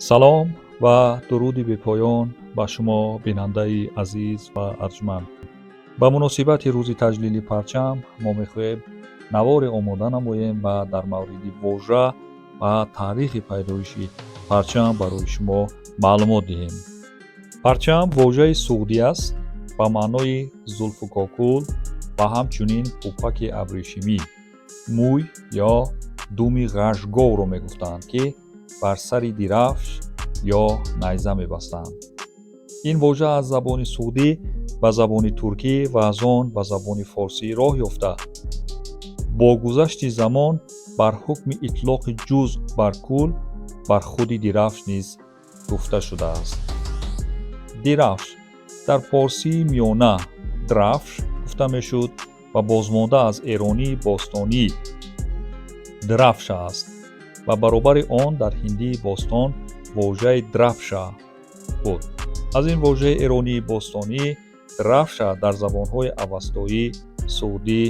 салом ва дуруди бепоён ба шумо бинандаи азиз ва арҷманд. ба муносибати рӯзи таҷлили парчам мо мехоҳем наворе омода намоем ва дар мавриди вожа ва таърихи пайдоиши парчам барои шумо маълумот диҳем. парчам вожаи суғдӣ аст ба маънои зулфу кокул ва ҳамчунин пӯпаки абришимӣ, мӯй ё думи ғашговро мегуфтанд, ки бар сари дирафш ё найза мебастанд. ин вожа аз забони суғдӣ ба забони туркӣ ва аз он ба забони форсӣ роҳ ёфта, бо гузашти замон бар ҳукми итлоқи ҷузъ бар кул бар худи дирафш низ гуфта шудааст. дирафш дар форсии миёна драфш гуфта мешуд ва бозмонда аз эронии бостонӣ драфша аст ва баробари он дар ҳиндии бостон вожаи дрafsha буд. аз ин вожаи эронии бостонӣ дрafsha дар забонҳои авастоӣ, суғдӣ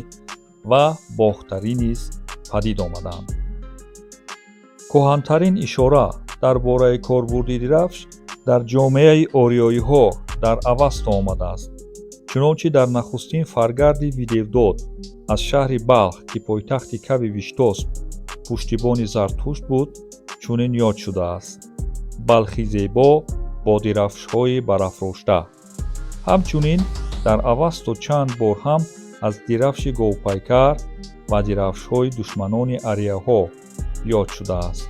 ва бохтарӣ низ падид омаданд. кӯҳантарин ишора дар бораи корбурди дирафш дар ҷомеаи ориёиҳо дар аваста омадааст. чунончи дар нахустин фаргарди видевдод аз шаҳри балх, ки пойтахти кави виштос пуштибони зартушт буд, чунин ёд шудааст: балхи зебо бо дирафшҳои барафрошта. ҳамчунин дар авасту чанд бор ҳам аз дирафши говпайкар ва дирафшҳои душманони арияҳо ёд шудааст.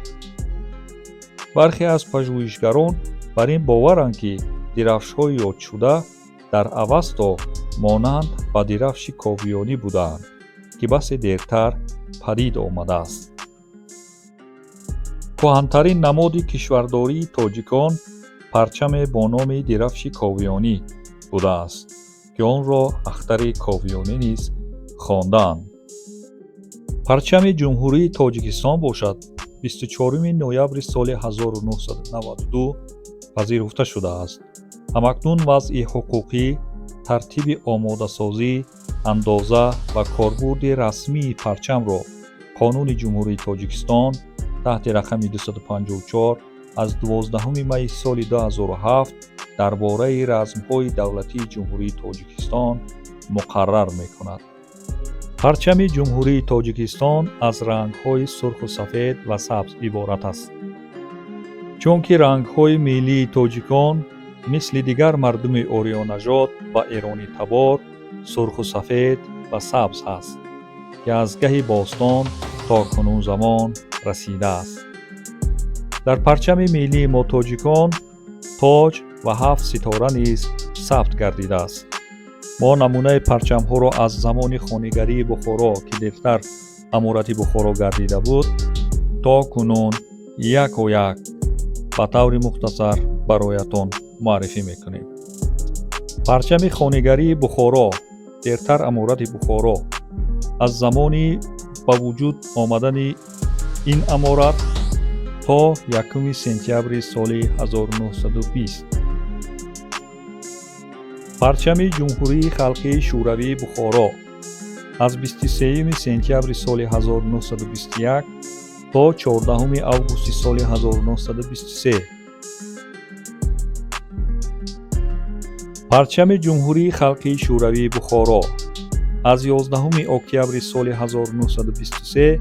бархе аз пажӯҳишгарон бар ин боваранд, ки дирафшҳои ёдшуда дар авасто монанд ба дирафши ковиёнӣ будаанд, ки басе дертар падид омадааст. кӯҳантарин намоди кишвардории тоҷикон парчаме бо номи дирафши ковиёнӣ будааст, ки онро ахтари ковиёнӣ низ хондаанд. парчами ҷумҳурии тоҷикистон бошад 24 ноябри соли 1992 пазируфта шудааст. ҳамакнун вазъи ҳуқуқӣ, тартиби омодасозӣ, андоза ва корбурди расмии парчамро қонуни ҷумҳурии тоҷикистон таҳти рақами 254 аз 12 майи соли 2007 дар бораи размҳои давлатии ҷумҳурии тоҷикистон муқаррар мекунад. парчами ҷумҳурии тоҷикистон аз рангҳои сурху сафед ва сабз иборат аст. чунки рангҳои миллии тоҷикон мисли дигар мардуми ориёнажод ва эронитабор сурху сафед ва сабз аст, ки аз гаҳи бостон то кунун замон расидааст. дар парчами миллии мо тоҷикон тоҷ ва 7 ситора низ сабт гардидааст. мо намунаи парчамҳоро аз замони хонигарии Бухоро, ки дертар амурати Бухоро гардида буд, то кунун яку як ба таври мухтасар бароятон муаррифӣ мекунем. парчами хонигарии Бухоро, дертар амурати Бухоро, аз замони ба вуҷуд омадани ин аморат то 1 сентябри соли 1920. парчами ҷумҳурии халқии шӯравии Бухоро аз 23 сентябри соли 1921 то 14 августи соли 1923. парчами ҷумҳурии халқии шӯравии Бухоро аз 11 октябри соли 1923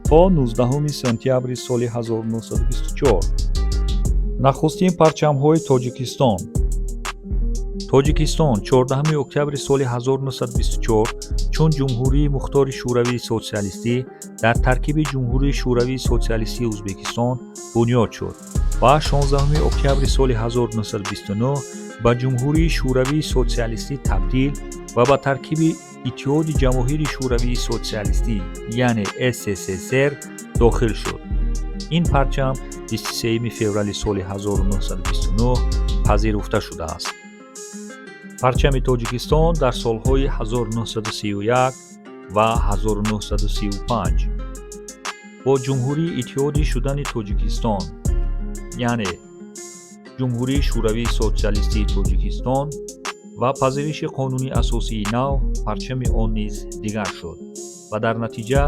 то 19 сентябри соли 1924. нахустин парчамҳои тоҷикистон. тоҷикистон 14 октябри соли 1924 чун ҷумҳурии мухтори шӯравии социалистӣ дар таркиби ҷумҳурии шӯравии социалистии ӯзбекистон бунёд шуд ва 16 октябри соли 1929 ба ҷумҳурии шӯравии социалистӣ табдил ва ба таркиби иттиҳоди ҷамоҳири шӯравии социалистӣ яъне СССР дохил шуд. ин парчам 23 феврали соли 1929 пазируфта шудааст. парчами тоҷикистон дар солҳои 1931 ва 1935 бо ҷумҳурии иттиҳодӣ шудани тоҷикистон яъне ҷумҳурии шӯравии социалистии тоҷикистон ва пазириши қонуни асосии нав парчами он низ дигар шуд ва дар натиҷа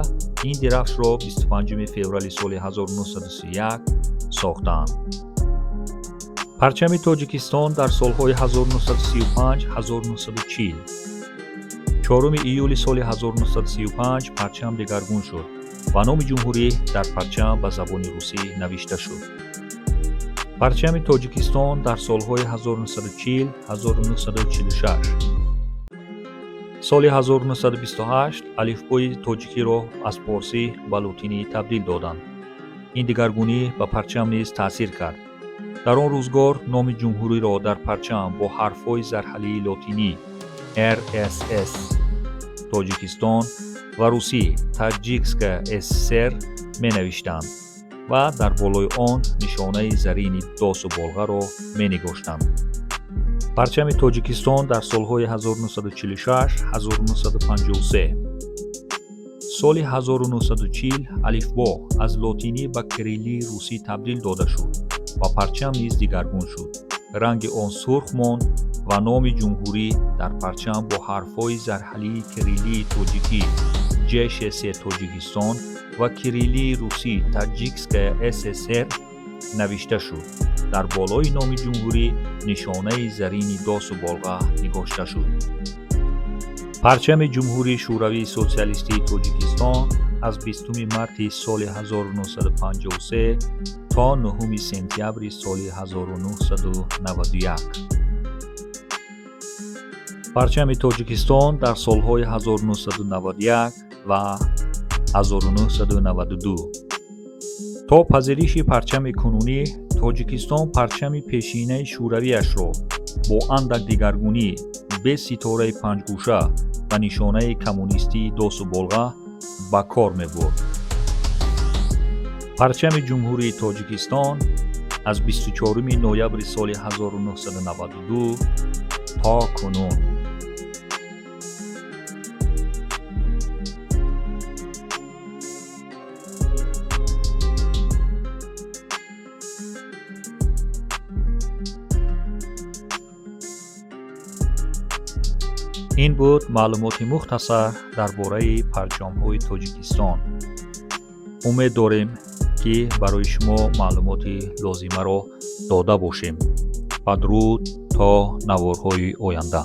ин дирафшро 25 феврали соли 1931 сохтанд. парчами Тоҷикистон дар солҳои 1935-1940. 4 июли соли 1935 парчам дегаргун шуд ва номи ҷумҳурӣ дар парчам ба забони русӣ навишта шуд. парчами Тоҷикистон дар солҳои 1940-1946. соли 1928 алифбои тоҷикиро аз форсӣ ба лотинӣ табдил доданд. ин дигаргунӣ ба парчам низ таъсир кард. дар он рӯзгор номи ҷумҳуриро дар парчам бо ҳарфҳои зарҳалии лотинӣ РСС Тоҷикистон ва русӣ Таҷикская ССР менавиштанд ва дар болои он нишонаи зарини досу болғаро менигоштанд. парчами Тоҷикистон дар солҳои 1946-1953. соли 1940 алифбо аз лотинӣ ба кириллии русӣ табдил дода шуд ва парчам низ дигаргун шуд. ранги он сурх монд ва номи ҷумҳурӣ дар парчам бо ҳарфҳои зарҳалии кириллии тоҷикӣ ЖШС Тоҷикистон ва кириллии русӣ Таҷикская ССР навишта шуд. дар болои номи ҷумҳурӣ нишонаи зарини досу болға нигошта шуд. парчами ҷумҳурии шӯравии социалистии Тоҷикистон аз 20 марти соли 1953 то 9 сентябри соли 1991. парчами Тоҷикистон дар солҳои 1991 ва 1992. то пазириши парчами кунунӣ Тоҷикистон парчами пешинаи шӯравиашро бо андак дигаргунӣ бе ситораи панҷгӯша ва нишонаи коммунистии досу болға ба кор мебурд. парчами ҷумҳурии Тоҷикистон аз 24 ноябри соли 1992 то кунун. ин буд маълумоти мухтасар дар бораи парчамҳои Тоҷикистон. умед дорем ки барои шумо маълумоти лозимаро дода бошем. бадруд то наворҳои оянда.